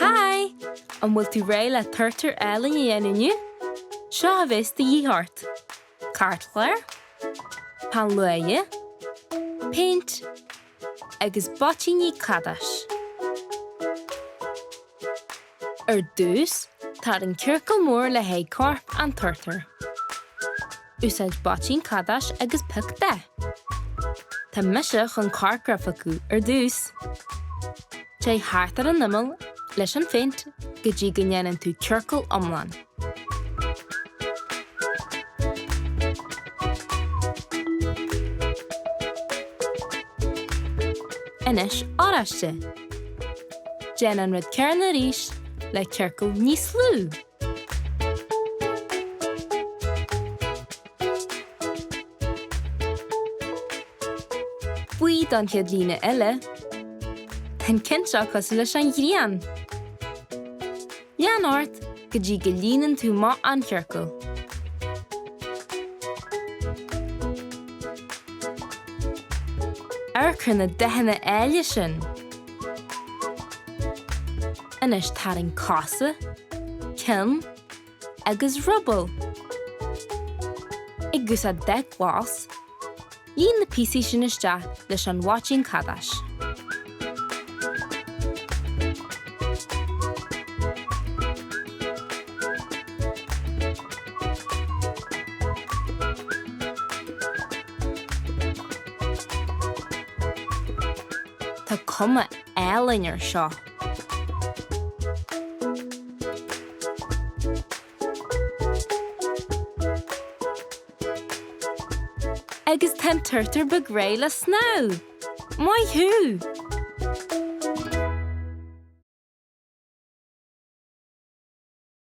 Hi! An bhfuil tú ré le turtar eile a dhéanamh? Seo a bhís de dhíthart. Cartléir, panluaithe, paint agus botíní cadais. Ar dús, tá an circeal mór le héag corp an turtar. Úsáid botín cadais agus pic de. Tá mise chun carcraf acu ar dús. Té thart ar an nimel leis an féint go dtí go ndéanann tú circeal iomlán. Inis áraiste. Déanann rud ceann arís le circeal níos lú. Buí don cheadlíne eile, tan cinseach cos leis an ghrian. Lean ort go dtí go líonann tú má an circeal. Airceann na deithinne éile sin. Inis tar an casa, cin agus rubble. I gcús de glas, líon na písaí sin isteach leis an bhátín cadais. Tá cuma EALAÍNE seo. Agus ten turtar beag ré le snow. Mai thu!